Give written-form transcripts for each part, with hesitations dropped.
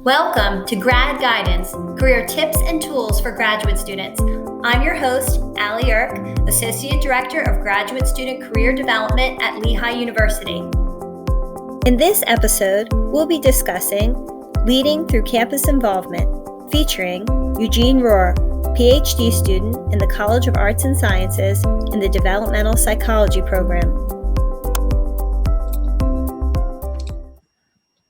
Welcome to Grad Guidance, career tips and tools for graduate students. I'm your host, Allie Irk, Associate Director of Graduate Student Career Development at Lehigh University. In this episode, we'll be discussing Leading Through Campus Involvement, featuring Eugene Rohrer, PhD student in the College of Arts and Sciences in the Developmental Psychology program.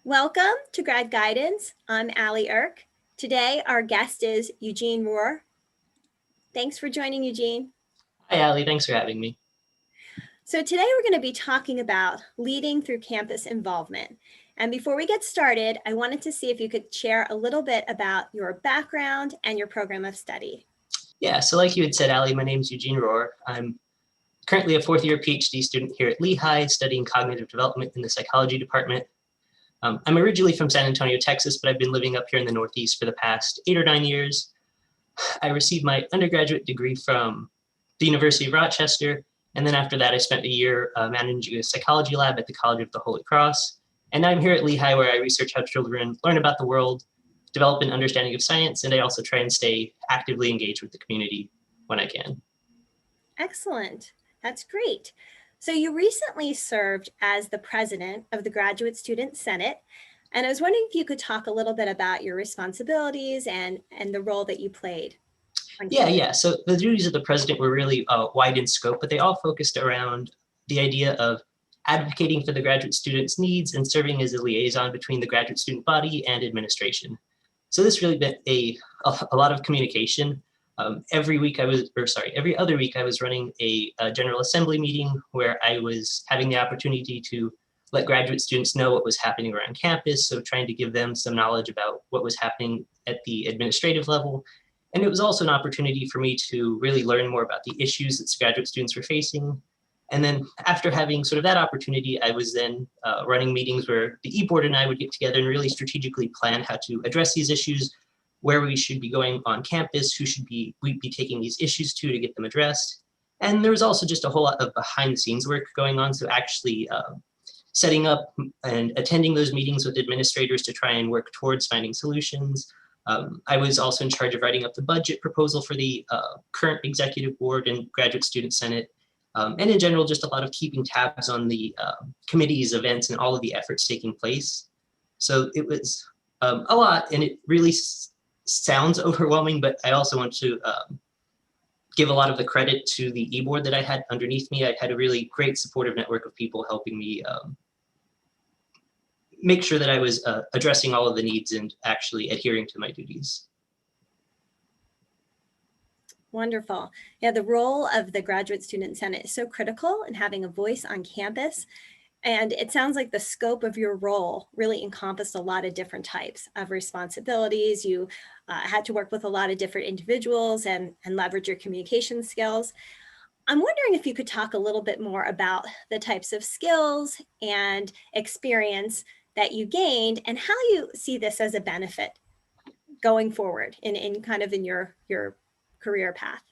Welcome to Grad Guidance. I'm Allie Irk. Today, our guest is Eugene Rohrer. Thanks for joining, Eugene. Hi, Allie. Thanks for having me. So today we're going to be talking about leading through campus involvement. And before we get started, I wanted to see if you could share a little bit about your background and your program of study. Yeah, so like you had said, Allie, my name is Eugene Rohrer. I'm currently a fourth-year PhD student here at Lehigh, studying cognitive development in the psychology department. I'm originally from San Antonio, Texas, but I've been living up here in the Northeast for the past 8 or 9 years. I received my undergraduate degree from the University of Rochester, and then after that, I spent a year managing a psychology lab at the College of the Holy Cross. And now I'm here at Lehigh, where I research how children learn about the world, develop an understanding of science, and I also try and stay actively engaged with the community when I can. Excellent. That's great. So you recently served as the president of the Graduate Student Senate, and I was wondering if you could talk a little bit about your responsibilities and the role that you played. Yeah. So the duties of the president were really wide in scope, but they all focused around the idea of advocating for the graduate students' needs and serving as a liaison between the graduate student body and administration. So this really meant a lot of communication. Every other week I was running a General Assembly meeting where I was having the opportunity to let graduate students know what was happening around campus, so trying to give them some knowledge about what was happening at the administrative level. And it was also an opportunity for me to really learn more about the issues that graduate students were facing. And then after having sort of that opportunity, I was then running meetings where the e-board and I would get together and really strategically plan how to address these issues, where we should be going on campus, who we'd be taking these issues to get them addressed. And there was also just a whole lot of behind the scenes work going on. So actually setting up and attending those meetings with administrators to try and work towards finding solutions. I was also in charge of writing up the budget proposal for the current executive board and graduate student senate. And in general, just a lot of keeping tabs on the committees, events, and all of the efforts taking place. So it was a lot, and it really sounds overwhelming, but I also want to give a lot of the credit to the e-board that I had underneath me. I had a really great supportive network of people helping me make sure that I was addressing all of the needs and actually adhering to my duties. Wonderful. Yeah, the role of the Graduate Student Senate is so critical in having a voice on campus. And it sounds like the scope of your role really encompassed a lot of different types of responsibilities. You had to work with a lot of different individuals and leverage your communication skills. I'm wondering if you could talk a little bit more about the types of skills and experience that you gained and how you see this as a benefit going forward in your career path.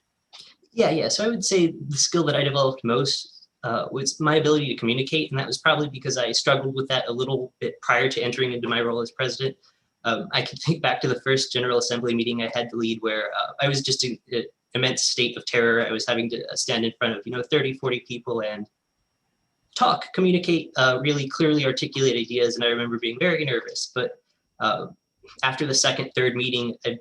Yeah. So I would say the skill that I developed most was my ability to communicate, and that was probably because I struggled with that a little bit prior to entering into my role as president. I can think back to the first General Assembly meeting I had to lead where I was just in an immense state of terror. I was having to stand in front of 30, 40 people and communicate, really clearly articulate ideas, and I remember being very nervous. But after the second, third meeting, I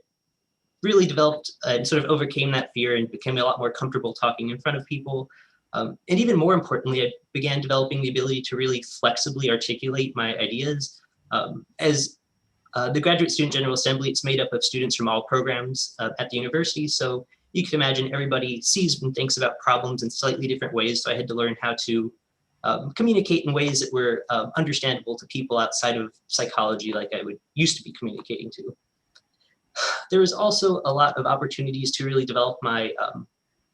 really developed and sort of overcame that fear and became a lot more comfortable talking in front of people. And even more importantly, I began developing the ability to really flexibly articulate my ideas. As the Graduate Student General Assembly, it's made up of students from all programs at the university. So you can imagine everybody sees and thinks about problems in slightly different ways. So I had to learn how to communicate in ways that were understandable to people outside of psychology, like I would used to be communicating to. There was also a lot of opportunities to really develop my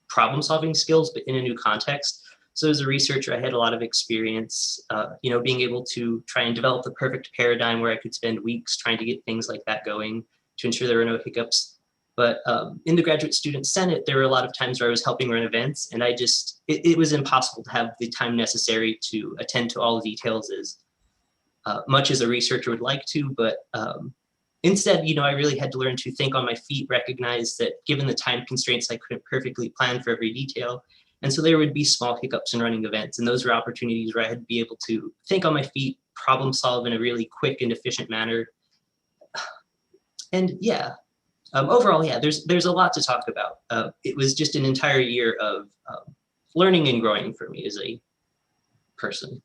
problem-solving skills, but in a new context. So as a researcher, I had a lot of experience, being able to try and develop the perfect paradigm where I could spend weeks trying to get things like that going to ensure there were no hiccups. But in the Graduate Student Senate, there were a lot of times where I was helping run events, and it was impossible to have the time necessary to attend to all the details as much as a researcher would like to. But Instead, I really had to learn to think on my feet, recognize that given the time constraints, I couldn't perfectly plan for every detail. And so there would be small hiccups in running events. And those were opportunities where I had to be able to think on my feet, problem solve in a really quick and efficient manner. And yeah, overall, yeah, there's a lot to talk about. It was just an entire year of learning and growing for me as a person.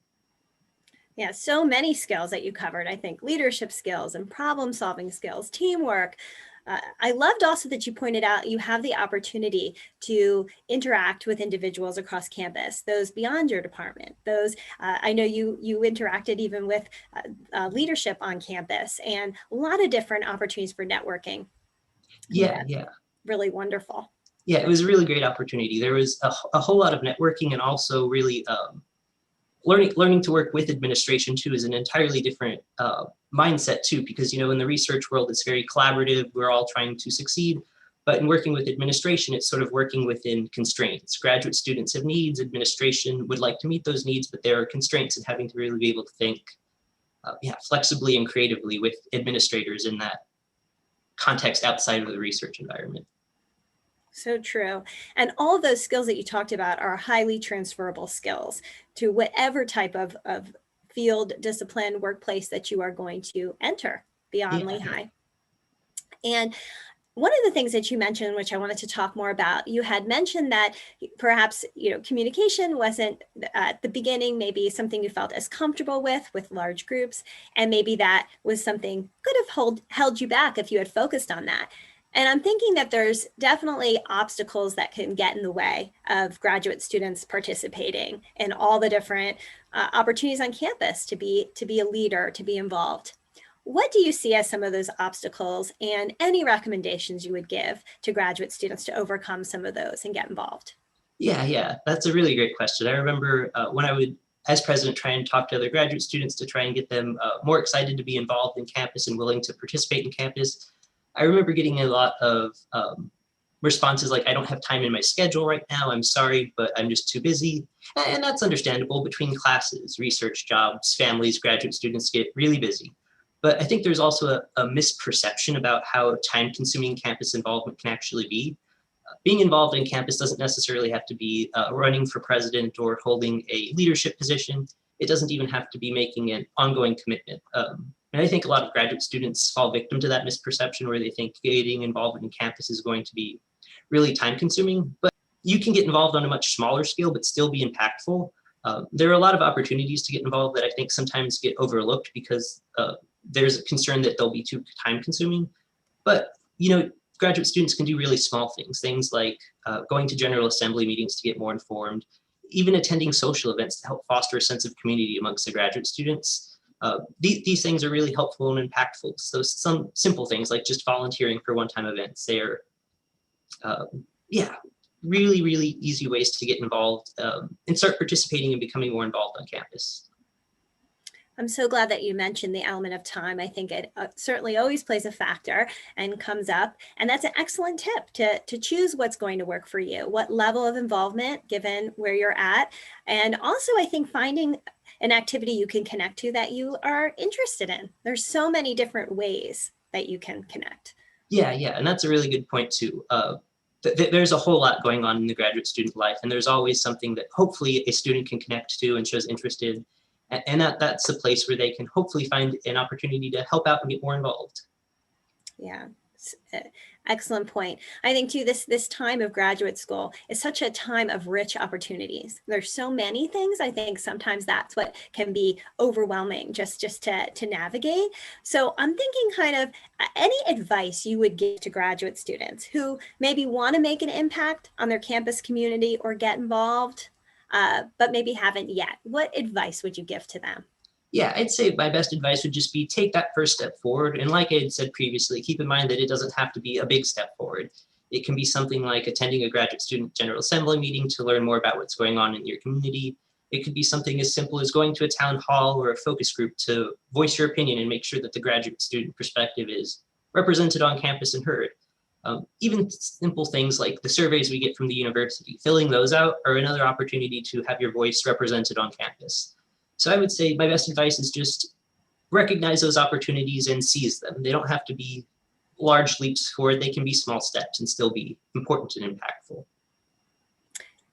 Yeah, so many skills that you covered. I think leadership skills and problem solving skills, teamwork. I loved also that you pointed out you have the opportunity to interact with individuals across campus, those beyond your department. Those I know you interacted even with leadership on campus, and a lot of different opportunities for networking. Yeah. Really wonderful. Yeah, it was a really great opportunity. There was a whole lot of networking, and also really learning to work with administration too is an entirely different mindset too, because in the research world, it's very collaborative. We're all trying to succeed. But in working with administration, it's sort of working within constraints. Graduate students have needs, administration would like to meet those needs, but there are constraints, and having to really be able to think flexibly and creatively with administrators in that context outside of the research environment. So true. And all of those skills that you talked about are highly transferable skills to whatever type of field, discipline, workplace that you are going to enter beyond Lehigh. And one of the things that you mentioned, which I wanted to talk more about, you had mentioned that perhaps communication wasn't at the beginning maybe something you felt as comfortable with large groups, and maybe that was something could have held you back if you had focused on that. And I'm thinking that there's definitely obstacles that can get in the way of graduate students participating in all the different opportunities on campus to be a leader, to be involved. What do you see as some of those obstacles, and any recommendations you would give to graduate students to overcome some of those and get involved? Yeah, that's a really great question. I remember when I would, as president, try and talk to other graduate students to try and get them more excited to be involved in campus and willing to participate in campus. I remember getting a lot of responses like, I don't have time in my schedule right now, I'm sorry, but I'm just too busy. And that's understandable. Between classes, research, jobs, families, graduate students get really busy. But I think there's also a misperception about how time-consuming campus involvement can actually be. Being involved in campus doesn't necessarily have to be running for president or holding a leadership position. It doesn't even have to be making an ongoing commitment. And I think a lot of graduate students fall victim to that misperception, where they think getting involved in campus is going to be really time-consuming. But you can get involved on a much smaller scale, but still be impactful. There are a lot of opportunities to get involved that I think sometimes get overlooked because there's a concern that they'll be too time-consuming. But graduate students can do really small things like going to General Assembly meetings to get more informed, even attending social events to help foster a sense of community amongst the graduate students. These things are really helpful and impactful. So some simple things like just volunteering for one-time events, they are, really, really easy ways to get involved and start participating and becoming more involved on campus. I'm so glad that you mentioned the element of time. I think it certainly always plays a factor and comes up. And that's an excellent tip to choose what's going to work for you, what level of involvement given where you're at. And also, I think finding an activity you can connect to that you are interested in. There's so many different ways that you can connect. Yeah, and that's a really good point too. There's a whole lot going on in the graduate student life, and there's always something that hopefully a student can connect to and shows interest in. And that's a place where they can hopefully find an opportunity to help out and get more involved. Yeah, excellent point. I think too, this time of graduate school is such a time of rich opportunities. There's so many things. I think sometimes that's what can be overwhelming just to navigate. So I'm thinking kind of any advice you would give to graduate students who maybe want to make an impact on their campus community or get involved, but maybe haven't yet. What advice would you give to them? Yeah, I'd say my best advice would just be take that first step forward. And like I had said previously, keep in mind that it doesn't have to be a big step forward. It can be something like attending a graduate student General Assembly meeting to learn more about what's going on in your community. It could be something as simple as going to a town hall or a focus group to voice your opinion and make sure that the graduate student perspective is represented on campus and heard. Even simple things like the surveys we get from the university, filling those out are another opportunity to have your voice represented on campus. So I would say my best advice is just recognize those opportunities and seize them. They don't have to be large leaps forward. They can be small steps and still be important and impactful.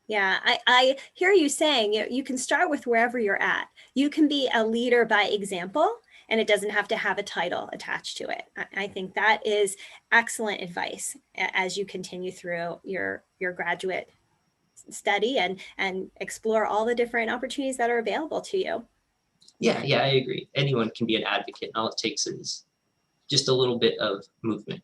Yeah, I hear you saying you can start with wherever you're at. You can be a leader by example, and it doesn't have to have a title attached to it. I think that is excellent advice as you continue through your graduate study and explore all the different opportunities that are available to you. Yeah, I agree. Anyone can be an advocate, and all it takes is just a little bit of movement.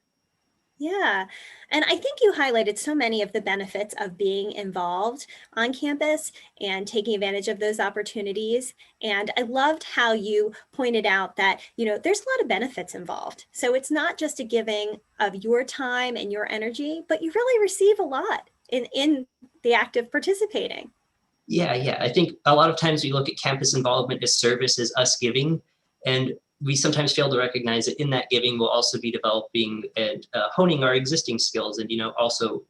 Yeah. And I think you highlighted so many of the benefits of being involved on campus and taking advantage of those opportunities. And I loved how you pointed out that, there's a lot of benefits involved. So it's not just a giving of your time and your energy, but you really receive a lot in the act of participating. Yeah. I think a lot of times we look at campus involvement as service, as us giving, and we sometimes fail to recognize that in that giving we'll also be developing and honing our existing skills, and also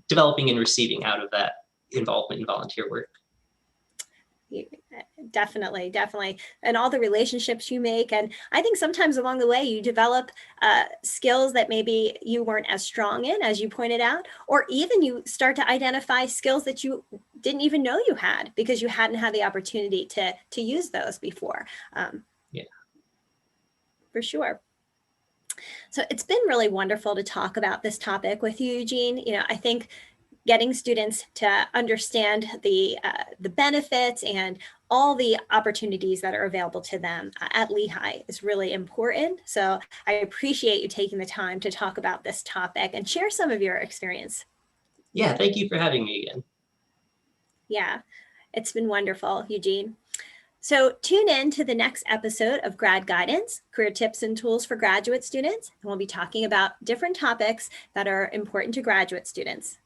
developing and receiving out of that involvement in volunteer work. Definitely. And all the relationships you make. And I think sometimes along the way, you develop skills that maybe you weren't as strong in, as you pointed out, or even you start to identify skills that you didn't even know you had because you hadn't had the opportunity to use those before. Yeah. For sure. So it's been really wonderful to talk about this topic with you, Eugene. I think getting students to understand the benefits and all the opportunities that are available to them at Lehigh is really important. So I appreciate you taking the time to talk about this topic and share some of your experience. Yeah, thank you for having me again. Yeah, it's been wonderful, Eugene. So tune in to the next episode of Grad Guidance, Career Tips and Tools for Graduate Students, and we'll be talking about different topics that are important to graduate students.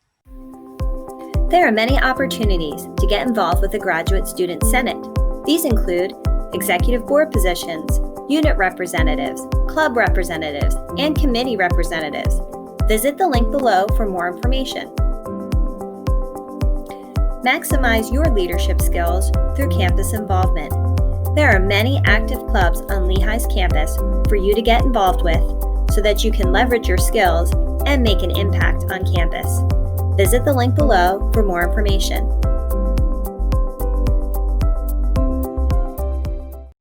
There are many opportunities to get involved with the Graduate Student Senate. These include executive board positions, unit representatives, club representatives, and committee representatives. Visit the link below for more information. Maximize your leadership skills through campus involvement. There are many active clubs on Lehigh's campus for you to get involved with so that you can leverage your skills and make an impact on campus. Visit the link below for more information.